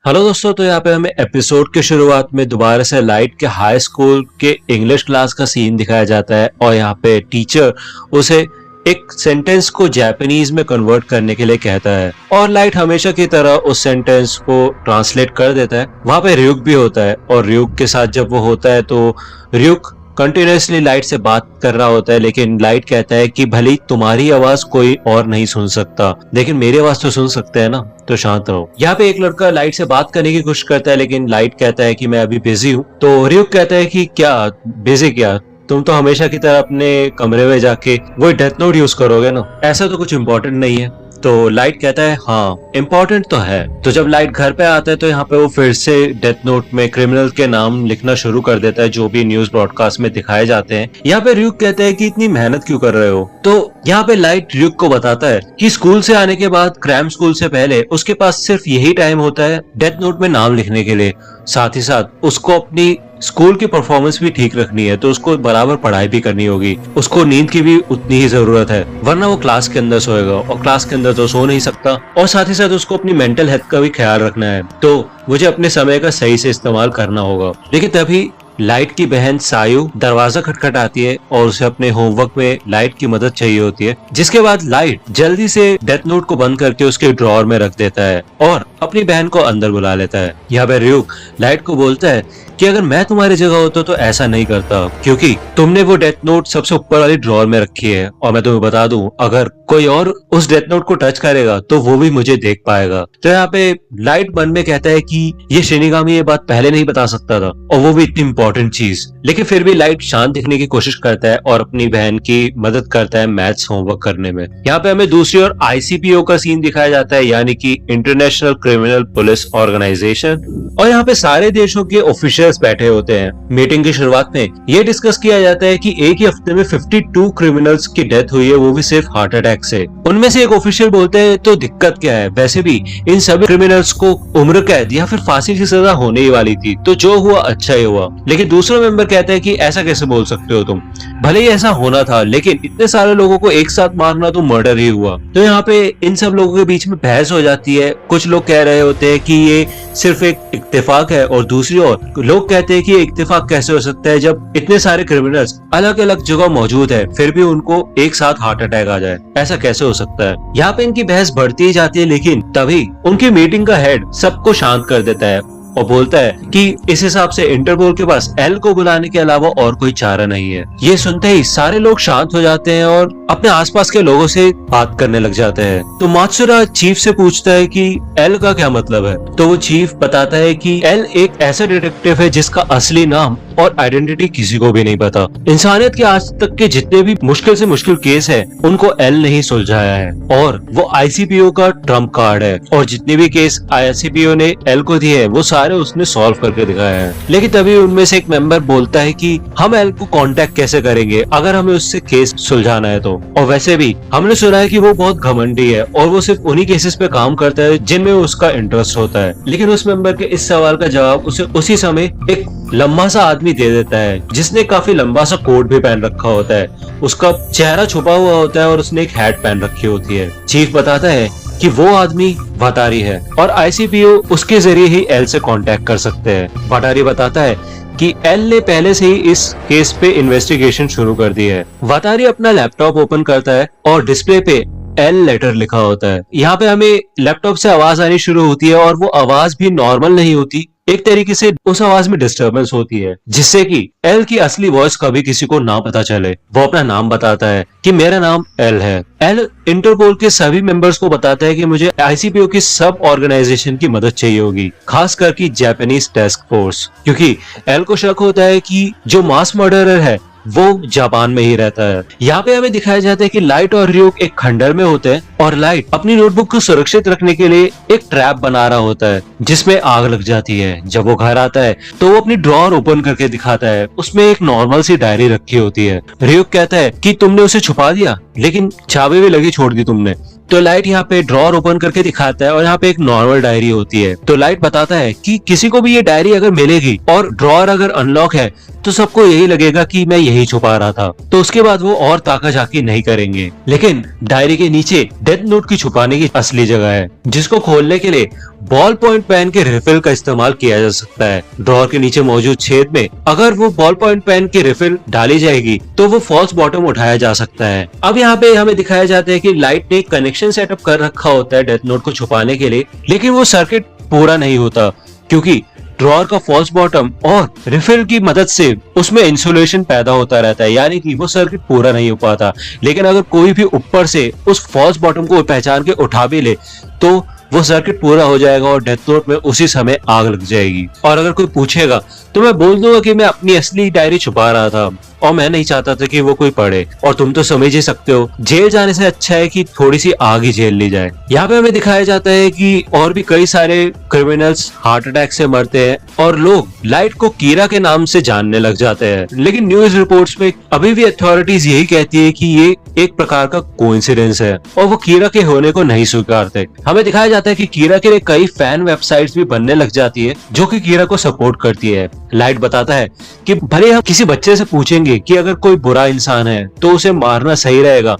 Hello दोस्तों, तो यहाँ पे हमें एपिसोड के शुरुआत में दोबारा से लाइट के हाई स्कूल के इंग्लिश क्लास का सीन दिखाया जाता है और यहाँ पे टीचर उसे एक सेंटेंस को जापानीज में कन्वर्ट करने के लिए कहता है और लाइट हमेशा की तरह उस सेंटेंस को ट्रांसलेट कर देता है। वहाँ पे ryuk भी होता है और ryuk के साथ जब वो होता है तो ryuk कंटिन्यूसली लाइट से बात कर रहा होता है, लेकिन लाइट कहता है कि भले तुम्हारी आवाज कोई और नहीं सुन सकता लेकिन मेरी आवाज तो सुन सकते हैं ना, तो शांत रहो। यहाँ पे एक लड़का लाइट से बात करने की कोशिश करता है लेकिन लाइट कहता है कि मैं अभी बिजी हूँ। तो ryuk कहता है कि क्या बिजी, क्या तुम तो हमेशा की तरह अपने कमरे में जाके वो डेथ नोट यूज करोगे ना, ऐसा तो कुछ इम्पोर्टेंट नहीं है। तो लाइट कहता है हाँ इम्पोर्टेंट तो है। तो जब लाइट घर पे आता है तो यहाँ पे वो फिर से डेथ नोट में क्रिमिनल के नाम लिखना शुरू कर देता है जो भी न्यूज ब्रॉडकास्ट में दिखाए जाते हैं। यहाँ पे ryuk कहता है कि इतनी मेहनत क्यों कर रहे हो। तो यहाँ पे लाइट ryuk को बताता है कि स्कूल से आने के बाद क्रैम स्कूल से पहले उसके पास सिर्फ यही टाइम होता है डेथ नोट में नाम लिखने के लिए, साथ ही साथ उसको अपनी स्कूल की परफॉर्मेंस भी ठीक रखनी है, तो उसको बराबर पढ़ाई भी करनी होगी, उसको नींद की भी उतनी ही जरूरत है, वरना वो क्लास के अंदर सोएगा और क्लास के अंदर तो सो नहीं सकता। और साथ ही साथ उसको अपनी मेंटल हेल्थ का भी ख्याल रखना है, तो मुझे अपने समय का सही से इस्तेमाल करना होगा। लेकिन तभी लाइट की बहन सायु दरवाजा खटखटाती है और उसे अपने होमवर्क में लाइट की मदद चाहिए होती है, जिसके बाद लाइट जल्दी से डेथ नोट को बंद करके उसके ड्रॉअर में रख देता है और अपनी बहन को अंदर बुला लेता है। यहाँ पे ryuk लाइट को बोलता है कि अगर मैं तुम्हारी जगह होता तो ऐसा नहीं करता, क्योंकि तुमने वो डेथ नोट सबसे ऊपर वाली ड्रॉअर में रखी है और मैं तुम्हें बता दूं अगर कोई और उस डेथ नोट को टच करेगा तो वो भी मुझे देख पाएगा। तो यहाँ पे लाइट मन में कहता है कि ये शिनिगामी ये बात पहले नहीं बता सकता था और वो भी इतनी इंपॉर्टेंट चीज। लेकिन फिर भी लाइट शांत दिखने की कोशिश करता है और अपनी बहन की मदद करता है मैथ्स होमवर्क करने में। यहाँ पे हमें दूसरी ओर ICPO का सीन दिखाया जाता है, यानी कि इंटरनेशनल क्रिमिनल पुलिस ऑर्गेनाइजेशन, और यहाँ पे सारे देशों के ऑफिशियल्स बैठे होते हैं। मीटिंग की शुरुआत में ये डिस्कस किया जाता है कि एक ही हफ्ते में 52 क्रिमिनल्स की डेथ हुई है, वो भी सिर्फ हार्ट अटैक से। उनमें से एक ऑफिशियल बोलते हैं तो दिक्कत क्या है, वैसे भी इन सभी क्रिमिनल्स को उम्र कैद या फिर फांसी की सजा होने ही वाली थी, तो जो हुआ अच्छा ही हुआ। लेकिन दूसरा मेंबर कहता है कि ऐसा कैसे बोल सकते हो तुम, भले ही ऐसा होना था लेकिन इतने सारे लोगों को एक साथ मारना तो मर्डर ही हुआ। तो यहाँ पे इन सब लोगों के बीच में बहस हो जाती है। कुछ लोग कह रहे होते हैं कि ये सिर्फ एक इत्तेफाक है और दूसरी ओर लोग कहते हैं कि इत्तेफाक कैसे हो सकता है जब इतने सारे क्रिमिनल्स अलग अलग जगह मौजूद है फिर भी उनको एक साथ हार्ट अटैक आ जाए, ऐसा कैसे हो सकता है। यहाँ पे इनकी बहस बढ़ती ही जाती है, लेकिन तभी उनकी मीटिंग का हेड सबको शांत कर देता है और बोलता है कि इस हिसाब से इंटरपोल के पास एल को बुलाने के अलावा और कोई चारा नहीं है। ये सुनते ही सारे लोग शांत हो जाते हैं और अपने आसपास के लोगों से बात करने लग जाते हैं। तो मात्सुरा चीफ से पूछता है कि एल का क्या मतलब है। तो वो चीफ बताता है कि एल एक ऐसा डिटेक्टिव है जिसका असली नाम और आइडेंटिटी किसी को भी नहीं पता। इंसानियत के आज तक के जितने भी मुश्किल से मुश्किल केस है उनको एल ने ही सुलझाया है और वो ICPO का ट्रम्प कार्ड है, और जितने भी केस ICPO ने एल को दिए है वो सारे उसने सॉल्व करके दिखाया है। लेकिन तभी उनमें से एक मेंबर बोलता है कि हम एल को कांटेक्ट कैसे करेंगे अगर हमें उससे केस सुलझाना है तो, और वैसे भी हमने सुना है कि वो बहुत घमंडी है और वो सिर्फ उन्हीं केसेस पे काम करता है जिनमें उसका इंटरेस्ट होता है। लेकिन उस मेंबर के इस सवाल का जवाब उसे उसी समय एक लंबा सा आदमी दे देता है जिसने काफी लंबा सा कोट भी पहन रखा होता है, उसका चेहरा छुपा हुआ होता है और उसने एक हैट पहन रखी होती है। चीफ बताता है कि वो आदमी वाटारी है और ICPO उसके जरिए ही एल से कांटेक्ट कर सकते हैं। वाटारी बताता है कि एल ने पहले से ही इस केस पे इन्वेस्टिगेशन शुरू कर दी है। वाटारी अपना लैपटॉप ओपन करता है और डिस्प्ले पे एल लेटर लिखा होता है। यहाँ पे हमें लैपटॉप से आवाज आनी शुरू होती है और वो आवाज भी नॉर्मल नहीं होती, एक तरीके से उस आवाज में डिस्टरबेंस होती है जिससे कि एल की असली वॉइस कभी किसी को ना पता चले। वो अपना नाम बताता है कि मेरा नाम एल है। एल इंटरपोल के सभी मेंबर्स को बताता है कि मुझे ICPO की सब ऑर्गेनाइजेशन की मदद चाहिए होगी, खास करके जापानीज टास्क फोर्स, क्योंकि एल को शक होता है कि जो मास मर्डरर है वो जापान में ही रहता है। यहाँ पे हमें दिखाया जाता है कि लाइट और ryuk एक खंडर में होते हैं और लाइट अपनी नोटबुक को सुरक्षित रखने के लिए एक ट्रैप बना रहा होता है जिसमें आग लग जाती है। जब वो घर आता है तो वो अपनी ड्रॉअर ओपन करके दिखाता है, उसमें एक नॉर्मल सी डायरी रखी होती है। ryuk कहता है कि तुमने उसे छुपा दिया लेकिन चाबी भी लगी छोड़ दी तुमने। तो लाइट यहाँ पे ड्रॉअर ओपन करके दिखाता है और यहाँ पे एक नॉर्मल डायरी होती है। तो लाइट बताता है कि किसी को भी ये डायरी अगर मिलेगी और ड्रॉअर अगर अनलॉक है तो सबको यही लगेगा कि मैं यही छुपा रहा था, तो उसके बाद वो और ताका झाकी नहीं करेंगे। लेकिन डायरी के नीचे डेथ नोट की छुपाने की असली जगह है, जिसको खोलने के लिए बॉल पॉइंट पेन के रिफिल का इस्तेमाल किया जा सकता है। ड्रॉर के नीचे मौजूद छेद में अगर वो बॉल पॉइंट पेन की रिफिल डाली जाएगी तो वो फॉल्स बॉटम उठाया जा सकता है। अब यहाँ पे हमें दिखाया जाता है कि लाइट ने कनेक्शन सेटअप कर रखा होता है डेथ नोट को छुपाने के लिए, लेकिन वो सर्किट पूरा नहीं होता क्योंकि ड्रॉर का फॉल्स बॉटम और रिफिल की मदद से उसमें इंसुलेशन पैदा होता रहता है, यानी कि वो सर्किट पूरा नहीं हो पाता। लेकिन अगर कोई भी ऊपर से उस फॉल्स बॉटम को पहचान के उठा भी ले तो वो सर्किट पूरा हो जाएगा और डेथ नोट में उसी समय आग लग जाएगी। और अगर कोई पूछेगा तो मैं बोल दूंगा कि मैं अपनी असली डायरी छुपा रहा था और मैं नहीं चाहता था कि वो कोई पढ़े। और तुम तो समझ ही सकते हो, जेल जाने से अच्छा है कि थोड़ी सी आग ही झेल ली जाए। यहाँ पे हमें दिखाया जाता है कि और भी कई सारे क्रिमिनल्स हार्ट अटैक से मरते हैं और लोग लाइट को कीरा के नाम से जानने लग जाते हैं। लेकिन न्यूज रिपोर्ट्स में अभी भी अथॉरिटीज यही कहती है कि ये एक प्रकार का कोइंसिडेंस है और वो कीरा के होने को नहीं स्वीकारते। हमें दिखाया जाता है कि कीरा के लिए कई फैन वेबसाइट्स भी बनने लग जाती है जो कि कीरा को सपोर्ट करती है। लाइट बताता है कि भले हम किसी बच्चे से पूछेंगे कि अगर कोई बुरा इंसान है तो उसे मारना सही रहेगा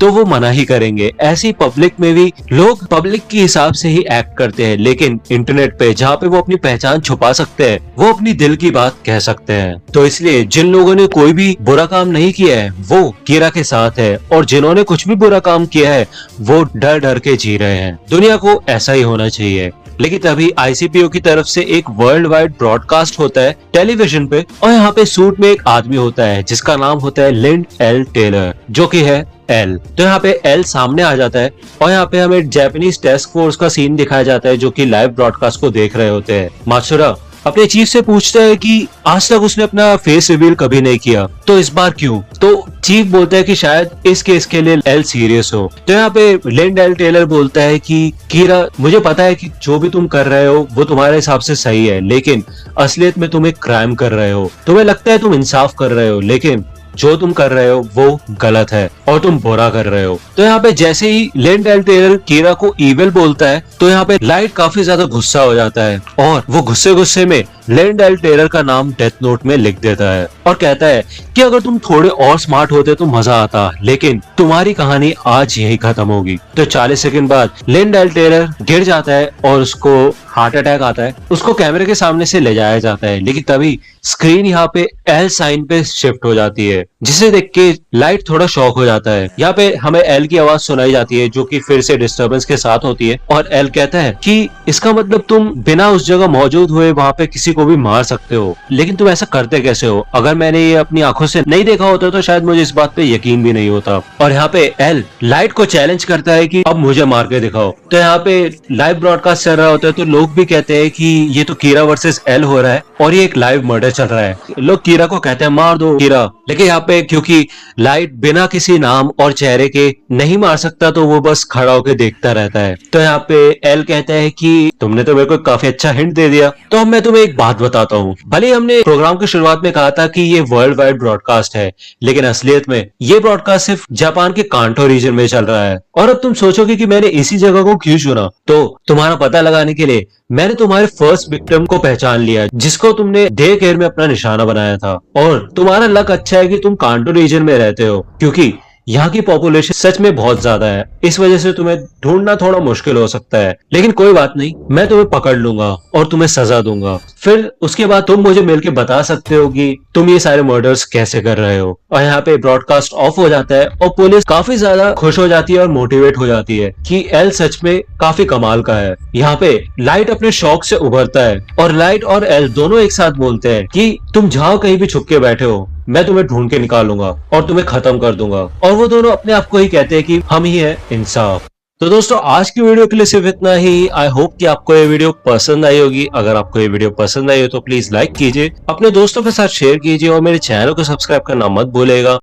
तो वो मना ही करेंगे। ऐसी पब्लिक में भी लोग पब्लिक के हिसाब से ही एक्ट करते हैं, लेकिन इंटरनेट पे जहाँ पे वो अपनी पहचान छुपा सकते हैं वो अपनी दिल की बात कह सकते हैं। तो इसलिए जिन लोगों ने कोई भी बुरा काम नहीं किया है वो कीरा के साथ है और जिन्होंने कुछ भी बुरा काम किया है वो डर डर के जी रहे हैं। दुनिया को ऐसा ही होना चाहिए। लेकिन तभी ICPO की तरफ से एक वर्ल्ड वाइड ब्रॉडकास्ट होता है टेलीविजन पे और यहाँ पे सूट में एक आदमी होता है जिसका नाम होता है लिंड एल टेलर, जो कि है एल। तो यहाँ पे एल सामने आ जाता है और यहाँ पे हमें जापानीज टास्क फोर्स का सीन दिखाया जाता है जो कि लाइव ब्रॉडकास्ट को देख रहे होते हैं। मात्सुरा अपने चीफ से पूछता है कि आज तक उसने अपना फेस रिवील कभी नहीं किया, तो इस बार क्यों? तो चीफ बोलता है कि शायद इस केस के लिए एल सीरियस हो। तो यहाँ पे लिंड एल टेलर बोलता है कि कीरा, मुझे पता है कि जो भी तुम कर रहे हो वो तुम्हारे हिसाब से सही है, लेकिन असलियत में तुम एक क्राइम कर रहे हो। तुम्हें लगता है तुम इंसाफ कर रहे हो, लेकिन जो तुम कर रहे हो वो गलत है और तुम बुरा कर रहे हो। तो यहाँ पे जैसे ही लिंड एल टेलर कीरा को इविल बोलता है तो यहाँ पे लाइट काफी ज्यादा गुस्सा हो जाता है और वो गुस्से में लिंड एल टेलर का नाम डेथ नोट में लिख देता है और कहता है कि अगर तुम थोड़े और स्मार्ट होते तो मजा आता, लेकिन तुम्हारी कहानी आज यही खत्म होगी। तो 40 सेकंड बाद लिंड एल टेलर गिर जाता है और उसको हार्ट अटैक आता है। उसको कैमरे के सामने से ले जाया जाता है, लेकिन तभी स्क्रीन यहाँ पे एल साइन पे शिफ्ट हो जाती है, जिसे देख के लाइट थोड़ा शॉक हो जाता है। यहाँ पे हमें एल की आवाज सुनाई जाती है जो कि फिर से डिस्टर्बेंस के साथ होती है और एल कहता है कि इसका मतलब तुम बिना उस जगह मौजूद हुए वहाँ पे किसी को भी मार सकते हो, लेकिन तुम ऐसा करते कैसे हो? अगर मैंने ये अपनी आंखों से नहीं देखा होता तो शायद मुझे इस बात पे यकीन भी नहीं होता। और यहाँ पे एल लाइट को चैलेंज करता है कि अब मुझे मार के दिखाओ। तो यहाँ पे लाइव ब्रॉडकास्ट चल रहा होता है तो लोग भी कहते हैं कि ये तो कीरा वर्सेस एल हो रहा है और ये एक लाइव मर्डर चल रहा है। लोग कीरा को कहते हैं मार दो कीरा, लेकिन यहाँ पे क्योंकि लाइट बिना किसी नाम और चेहरे के नहीं मार सकता तो वो बस खड़ा होकर देखता रहता है। तो यहाँ पे एल कहता है कि तुमने तो मेरे को काफी अच्छा हिंट दे दिया, तो अब मैं तुम्हें एक बात बताता हूँ। भले हमने प्रोग्राम की शुरुआत में कहा था कि ये वर्ल्ड वाइड ब्रॉडकास्ट है, लेकिन असलियत में ये ब्रॉडकास्ट सिर्फ जापान के कांटो रीजन में चल रहा है। और अब तुम सोचोगे कि मैंने इसी जगह को क्यों चुना, तो तुम्हारा पता लगाने के लिए मैंने तुम्हारे फर्स्ट विक्टिम को पहचान लिया जिसको तुमने डे केयर में अपना निशाना बनाया था। और तुम्हारा लक अच्छा है कि तुम कांटो रीजन में रहते हो, क्योंकि यहाँ की पॉपुलेशन सच में बहुत ज्यादा है। इस वजह से तुम्हें ढूंढना थोड़ा मुश्किल हो सकता है, लेकिन कोई बात नहीं, मैं तुम्हें पकड़ लूंगा और तुम्हें सजा दूंगा। फिर उसके बाद तुम मुझे मिलके बता सकते हो कि तुम ये सारे मर्डर्स कैसे कर रहे हो। और यहाँ पे ब्रॉडकास्ट ऑफ हो जाता है और पुलिस काफी ज्यादा खुश हो जाती है और मोटिवेट हो जाती है कि एल सच में काफी कमाल का है। यहाँ पे लाइट अपने शौक से उभरता है और लाइट और एल दोनों एक साथ बोलते हैं कि तुम जहाँ कहीं भी छुप के बैठे हो मैं तुम्हें ढूंढ के निकालूंगा और तुम्हें खत्म कर दूंगा। और वो दोनों अपने आप को ही कहते हैं कि हम ही है इंसाफ। तो दोस्तों आज की वीडियो के लिए सिर्फ इतना ही। आई होप कि आपको ये वीडियो पसंद आई होगी। अगर आपको ये वीडियो पसंद आई हो तो प्लीज लाइक कीजिए, अपने दोस्तों के साथ शेयर कीजिए और मेरे चैनल को सब्सक्राइब करना मत भूलिएगा।